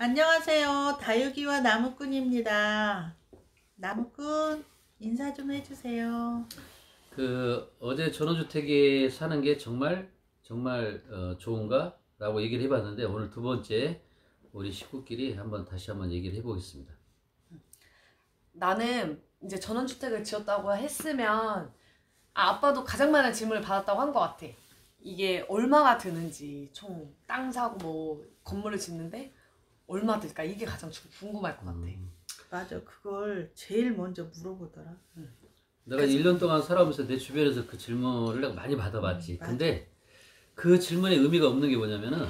안녕하세요. 다육이와 나무꾼입니다. 나무꾼 인사 좀 해주세요. 어제 전원주택에 사는 게 정말 좋은가? 라고 얘기를 해봤는데, 오늘 두 번째 우리 식구끼리 다시 한번 얘기를 해보겠습니다. 나는 이제 전원주택을 지었다고 했으면 아빠도 가장 많은 질문을 받았다고 한 것 같아. 이게 얼마가 드는지, 총 땅 사고 뭐 건물을 짓는데 얼마 들까? 이게 가장 궁금할 것 같아. 맞아, 그걸 제일 먼저 물어보더라. 내가 1년 동안 살아오면서 내 주변에서 그 질문을 내가 많이 받아봤지. 근데 그 질문의 의미가 없는 게 뭐냐면은,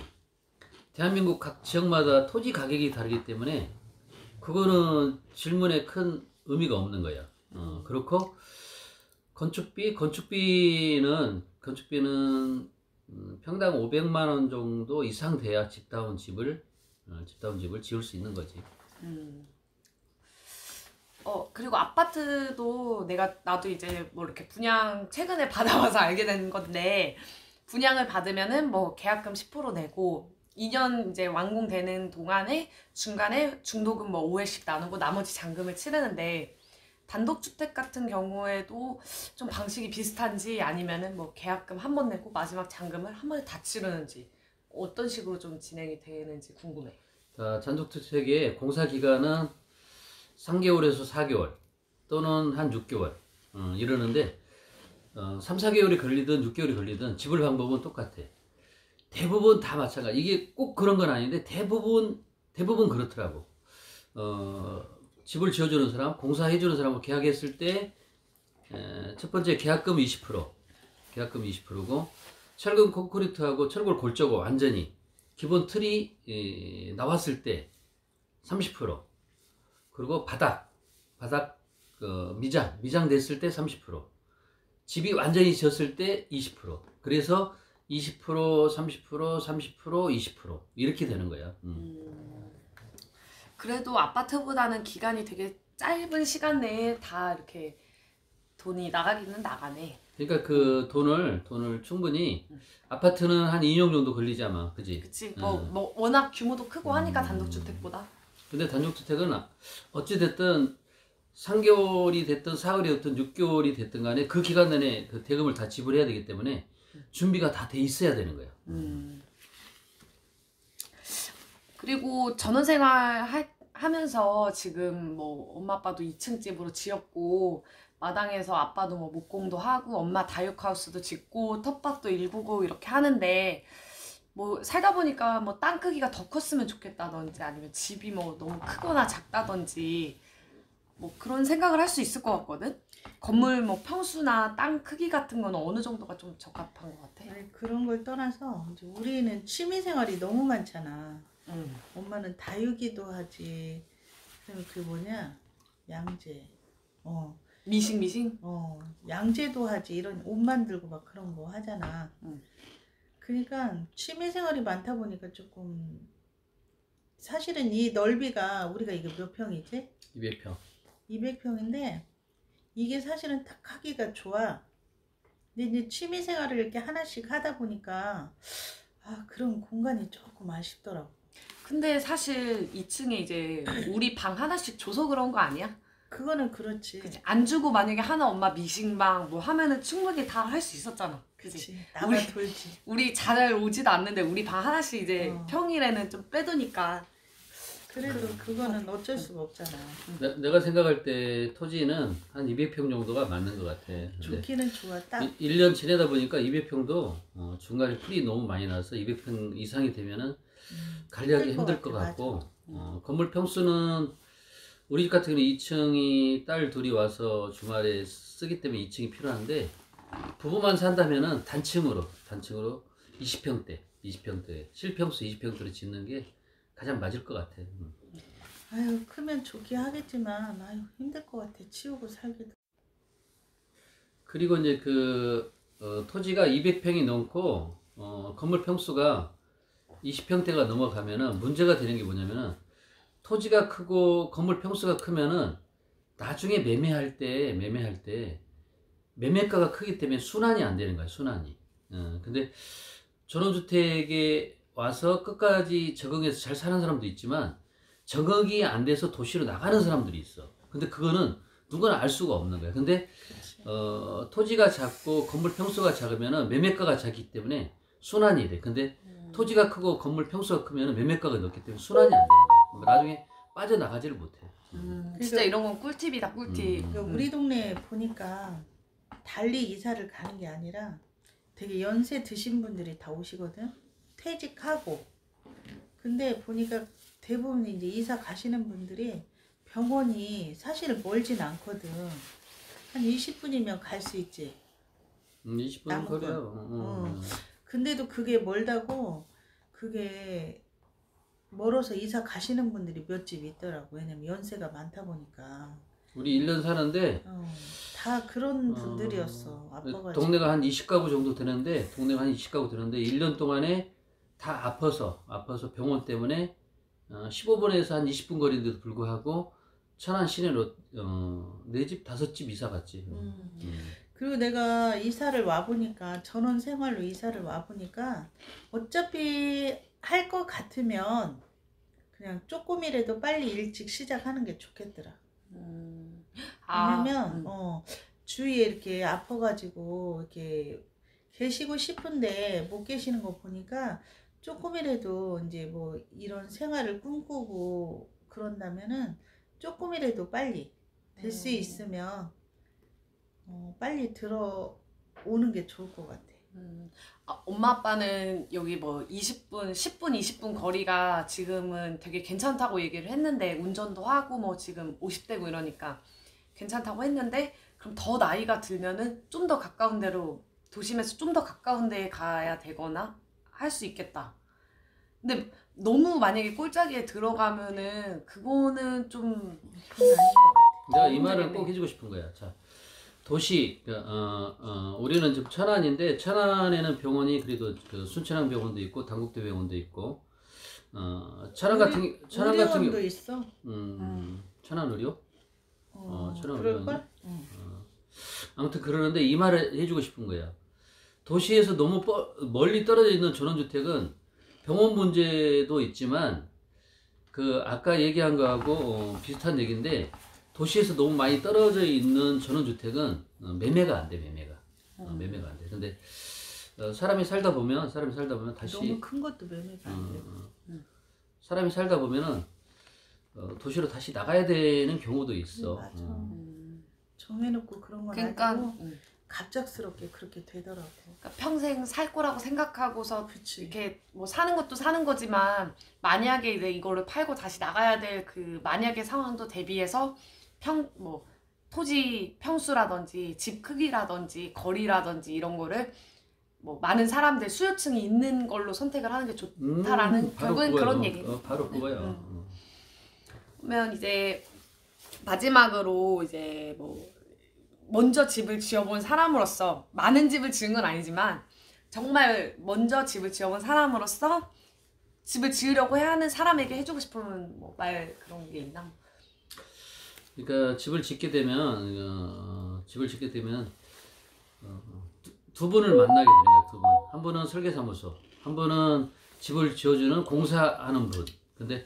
대한민국 각 지역마다 토지 가격이 다르기 때문에 그거는 질문에 큰 의미가 없는 거야. 그렇고 건축비는 평당 500만 원 정도 이상 돼야 집다운 집을 지을 수 있는 거지. 그리고 아파트도 나도 이제 뭐 이렇게 분양 최근에 받아와서 알게 된 건데, 분양을 받으면은 뭐 계약금 10% 내고 2년 이제 완공되는 동안에 중간에 중도금 뭐 5회씩 나누고 나머지 잔금을 치르는데, 단독주택 같은 경우에도 좀 방식이 비슷한지, 아니면은 뭐 계약금 한 번 내고 마지막 잔금을 한 번에 다 치르는지, 어떤 식으로 좀 진행이 되는지 궁금해. 단독주택의 공사 기간은 3개월에서 4개월 또는 한 6개월 이러는데, 3, 4개월이 걸리든 6개월이 걸리든 집을 방법은 똑같아. 대부분 다 마찬가지. 이게 꼭 그런 건 아닌데 대부분 그렇더라고. 집을 지어주는 사람, 공사해주는 사람하고 계약했을 때 첫 번째 계약금 20%고, 철근 콘크리트하고 철골 골조고 완전히 기본 틀이 나왔을 때 30%, 그리고 바닥 미장 됐을 때 30%, 집이 완전히 지었을 때 20%. 그래서 20%, 30%, 30%, 20% 이렇게 되는 거야. 그래도 아파트보다는 기간이 되게 짧은 시간 내에 다 이렇게 돈이 나가기는 나가네. 그러니까 그 돈을 충분히, 아파트는 한 2년 정도 걸리지 아마, 그지? 그치. 뭐 워낙 규모도 크고 하니까 단독주택보다. 근데 단독주택은 어찌됐든 3개월이 됐든 4개월이 됐든 6개월이 됐든 간에 그 기간 내내 그 대금을 다 지불해야 되기 때문에 준비가 다 돼 있어야 되는 거야. 그리고 전원생활 하면서 지금 뭐 엄마 아빠도 2층 집으로 지었고, 마당에서 아빠도 뭐 목공도 하고 엄마 다육하우스도 짓고 텃밭도 일구고 이렇게 하는데, 뭐 살다 보니까 뭐 땅 크기가 더 컸으면 좋겠다든지, 아니면 집이 뭐 너무 크거나 작다든지 뭐 그런 생각을 할 수 있을 것 같거든. 건물 뭐 평수나 땅 크기 같은 건 어느 정도가 좀 적합한 것 같아? 아니, 그런 걸 떠나서 이제 우리는 취미생활이 너무 많잖아. 엄마는 다육이도 하지. 그다음에 그 뭐냐, 양재. 미싱? 양재도 하지. 이런 옷 만들고 막 그런 거 하잖아. 그러니까 취미생활이 많다 보니까 조금, 사실은 이 넓이가 우리가 이게 몇 평이지? 200평. 200평인데 이게 사실은 딱 하기가 좋아. 근데 이제 취미생활을 이렇게 하나씩 하다 보니까 그런 공간이 조금 아쉽더라고. 근데 사실 2층에 이제 우리 방 하나씩 줘서 그런 거 아니야? 그거는 그렇지. 그치? 안 주고 만약에 하나 엄마 미싱방 뭐 하면은 충분히 다 할 수 있었잖아. 그치. 나만 돌지. 우리 잘 오지도 않는데 우리 방 하나씩 이제 평일에는 좀 빼두니까. 그래도 그거는 어쩔 수가 없잖아. 내가 생각할 때 토지는 한 200평 정도가 맞는 것 같아. 좋기는 좋아. 딱 1년 지내다 보니까 200평도 중간에 풀이 너무 많이 나서 200평 이상이 되면은 관리하기 힘들 것 같고, 건물 평수는 우리 집 같은 경우는 2층이 딸 둘이 와서 주말에 쓰기 때문에 2층이 필요한데, 부부만 산다면은 단층으로 20평대 실평수 20평대로 짓는 게 가장 맞을 것 같아. 아유, 크면 좋게 하겠지만 힘들 것 같아. 치우고 살기도. 그리고 이제 토지가 200평이 넘고 건물 평수가 20평대가 넘어가면은 문제가 되는 게 뭐냐면은, 토지가 크고 건물 평수가 크면은 나중에 매매할 때 매매가가 크기 때문에 순환이 안 되는 거야, 순환이. 근데 전원주택에 와서 끝까지 적응해서 잘 사는 사람도 있지만, 적응이 안 돼서 도시로 나가는 사람들이 있어. 근데 그거는 누구나 알 수가 없는 거야. 근데 토지가 작고 건물 평수가 작으면은 매매가가 작기 때문에 순환이 돼. 근데 토지가 크고 건물 평수가 크면은 매매가가 높기 때문에 순환이 안 되는 거야. 나중에 빠져나가지를 못해. 진짜 이런 건 꿀팁이다, 꿀팁. 우리 동네 보니까 달리 이사를 가는 게 아니라 되게 연세 드신 분들이 다 오시거든. 퇴직하고. 근데 보니까 대부분 이제 이사 가시는 분들이 병원이 사실 멀진 않거든. 한 20분이면 갈 수 있지. 20분 남은 거리야. 근데도 그게 멀다고, 그게 멀어서 이사 가시는 분들이 몇 집 있더라고. 왜냐면 연세가 많다 보니까. 우리 1년 사는데 다 그런 분들이었어. 아빠가 동네가 한 20가구 정도 되는데 1년 동안에 다 아파서 병원 때문에 15분에서 한 20분 거리인데도 불구하고 천안 시내로 4집 5집 이사 갔지. 그리고 내가 이사를 와보니까, 전원 생활로 이사를 와보니까 어차피 할 것 같으면 그냥 조금이라도 빨리 일찍 시작하는 게 좋겠더라. 왜냐면 주위에 이렇게 아파가지고 이렇게 계시고 싶은데 못 계시는 거 보니까 조금이라도 이제 뭐 이런 생활을 꿈꾸고 그런다면은 조금이라도 빨리 될 수 있으면 빨리 들어오는 게 좋을 것 같아. 엄마 아빠는 여기 뭐 20분, 10분, 20분 거리가 지금은 되게 괜찮다고 얘기를 했는데, 운전도 하고 뭐 지금 50대고 이러니까 괜찮다고 했는데, 그럼 더 나이가 들면은 좀 더 가까운 데로, 도심에서 좀 더 가까운 데에 가야 되거나 할 수 있겠다. 근데 너무 만약에 꼴짜기에 들어가면은 그거는 좀 그건 아닌 것 같아. 내가 이 말을 꼭 해주고 싶은 거야. 자, 도시, 우리는 지금 천안인데, 천안에는 병원이 그래도 그 순천향병원도 있고, 당국대병원도 있고, 천안 같은 의료원도 경우, 있어. 천안 의료? 천안 그럴걸? 아무튼 그러는데 이 말을 해주고 싶은 거야. 도시에서 너무 멀리 떨어져 있는 전원주택은 병원 문제도 있지만, 그 아까 얘기한 거하고 비슷한 얘기인데, 도시에서 너무 많이 떨어져 있는 전원주택은 매매가 안 돼, 매매가 안 돼. 근데 사람이 살다 보면 다시 너무 큰 것도 매매가 안 돼. 사람이 살다 보면은 도시로 다시 나가야 되는 경우도 있어. 맞아. 정해놓고 그런 건 그러니까 아니고 갑작스럽게 그렇게 되더라고. 그러니까 평생 살 거라고 생각하고서 그치. 이렇게 뭐 사는 것도 사는 거지만, 만약에 이제 이거를 팔고 다시 나가야 될 그 만약의 상황도 대비해서 뭐 토지 평수라든지 집 크기라든지 거리라든지 이런 거를 뭐 많은 사람들 수요층이 있는 걸로 선택을 하는 게 좋다라는 결국엔 그런 얘기. 바로 그거야. 그러면 이제 마지막으로 이제 뭐 먼저 집을 지어본 사람으로서, 많은 집을 지은 건 아니지만 정말 먼저 집을 지어본 사람으로서 집을 지으려고 해야 하는 사람에게 해주고 싶은 뭐 말, 그런 게 있나? 그러니까 집을 짓게 되면 두 분을 만나게 되는 거야. 두 분. 한 분은 설계사무소, 한 분은 집을 지어주는 공사하는 분. 근데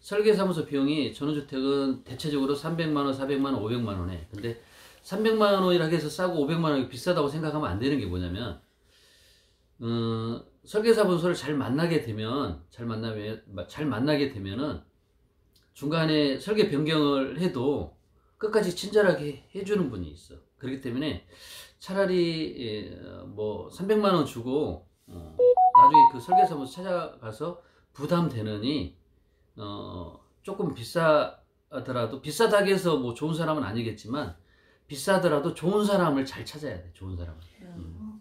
설계사무소 비용이 전원주택은 대체적으로 300만 원, 400만 원, 500만 원 해. 근데 300만 원이라고 해서 싸고 500만 원이 비싸다고 생각하면 안 되는 게 뭐냐면, 설계사무소를 잘 만나게 되면은 중간에 설계 변경을 해도 끝까지 친절하게 해주는 분이 있어. 그렇기 때문에 차라리 뭐 300만 원 주고 나중에 그 설계사무소 찾아가서 부담되느니 조금 비싸더라도, 비싸다고 해서 뭐 좋은 사람은 아니겠지만 비싸더라도 좋은 사람을 잘 찾아야 돼. 좋은 사람을.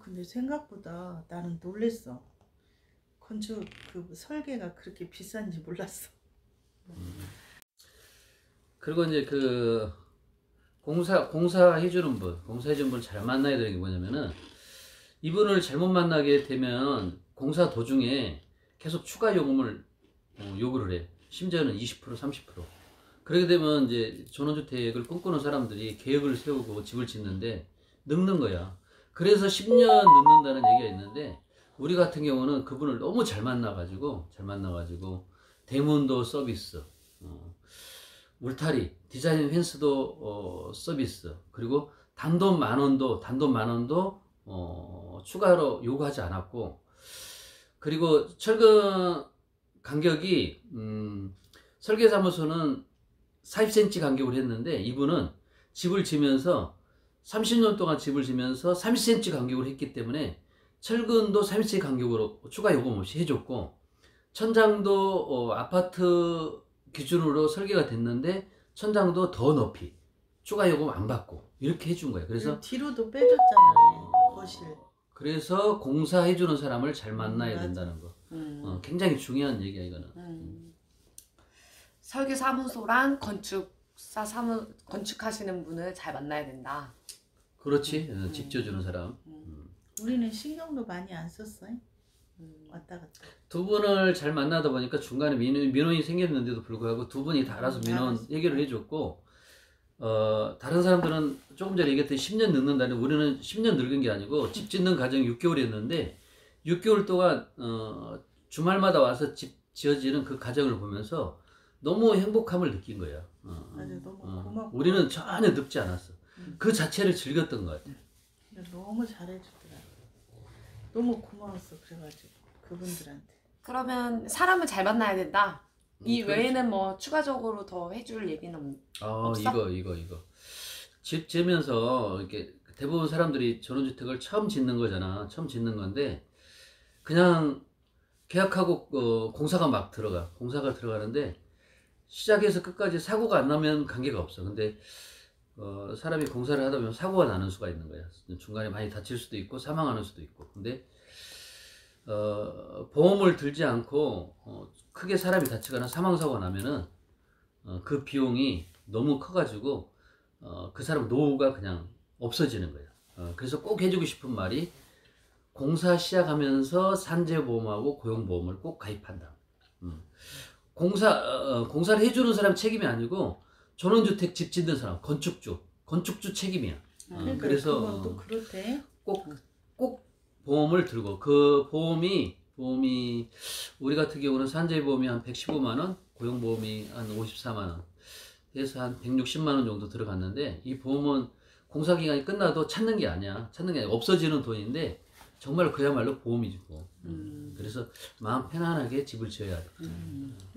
근데 생각보다 나는 놀랬어. 건축 그 설계가 그렇게 비싼지 몰랐어. 그리고 이제 그 공사해주는 분 잘 만나야 되는 게 뭐냐면은, 이분을 잘못 만나게 되면 공사 도중에 계속 추가 요금을 요구를 해. 심지어는 20%, 30%. 그렇게 되면 이제 전원주택을 꿈꾸는 사람들이 계획을 세우고 집을 짓는데 늙는 거야. 그래서 10년 늙는다는 얘기가 있는데, 우리 같은 경우는 그분을 너무 잘 만나가지고 대문도 서비스, 울타리, 디자인 펜스도 서비스, 그리고 단돈 만 원도 추가로 요구하지 않았고, 그리고 철근 간격이 설계사무소는 40cm 간격으로 했는데 이분은 집을 지면서 30년 동안 집을 지면서 30cm 간격으로 했기 때문에 철근도 30cm 간격으로 추가 요금 없이 해줬고, 천장도 아파트 기준으로 설계가 됐는데 천장도 더 높이 추가 요금 안 받고 이렇게 해준 거예요. 그래서 뒤로도 빼줬잖아요. 거실. 그래서 공사해주는 사람을 잘 만나야 맞아. 된다는 거. 굉장히 중요한 얘기야 이거는. 설계사무소랑 건축하시는 분을 잘 만나야 된다. 그렇지. 직접 주는 사람. 우리는 신경도 많이 안 썼어요. 왔다 갔다. 두 분을 잘 만나다 보니까 중간에 민원이 생겼는데도 불구하고 두 분이 다 알아서 민원 해결을 해줬고, 다른 사람들은 조금 전에 얘기했듯이 10년 늙는다는, 우리는 10년 늙은 게 아니고 집 짓는 과정이 6개월이었는데 6개월 동안 주말마다 와서 집 지어지는 그 과정을 보면서 너무 행복함을 느낀 거야. 맞아, 너무 고맙고. 우리는 전혀 늙지 않았어. 그 자체를 즐겼던 것 같아. 너무 잘해주더라. 너무 고마웠어. 그래가지고 그분들한테. 그러면 사람을 잘 만나야 된다. 이 그렇지. 외에는 뭐 추가적으로 더 해줄 얘기는 없어? 이거. 집 지으면서 이렇게 대부분 사람들이 전원주택을 처음 짓는 거잖아. 처음 짓는 건데 그냥 계약하고 공사가 막 들어가. 공사가 들어가는데 시작해서 끝까지 사고가 안 나면 관계가 없어. 근데 사람이 공사를 하다 보면 사고가 나는 수가 있는 거야. 중간에 많이 다칠 수도 있고 사망하는 수도 있고. 근데 보험을 들지 않고 크게 사람이 다치거나 사망사고가 나면은 그 비용이 너무 커가지고 그 사람 노후가 그냥 없어지는 거야. 그래서 꼭 해주고 싶은 말이, 공사 시작하면서 산재보험하고 고용보험을 꼭 가입한다. 공사를 해주는 사람 책임이 아니고 전원주택 집 짓는 사람, 건축주 책임이야. 그러니까 그래서 그건 또 그렇대. 꼭 보험을 들고, 그 보험이 우리 같은 경우는 산재보험이 한 115만 원, 고용보험이 한 54만 원, 해서 한 160만 원 정도 들어갔는데, 이 보험은 공사 기간이 끝나도 찾는 게 아니야. 없어지는 돈인데 정말 그야말로 보험이고. 그래서 마음 편안하게 집을 지어야 돼.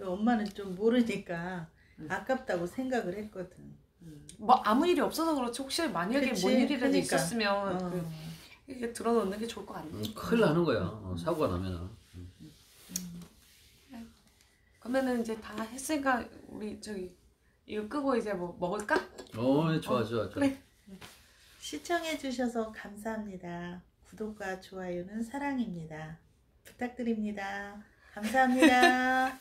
엄마는 좀 모르니까 아깝다고 생각을 했거든. 뭐 아무 일이 없어서 그렇지, 혹시 만약에 그치, 뭔 일이라도 그러니까. 있었으면 이게 들어놓는 게 좋을 것 같네. 큰일 나는 거야. 사고가 나면은. 그러면은 이제 다 했으니까 우리 이거 끄고 이제 뭐 먹을까? 좋아. 그래. 시청해주셔서 감사합니다. 구독과 좋아요는 사랑입니다. 부탁드립니다. 감사합니다.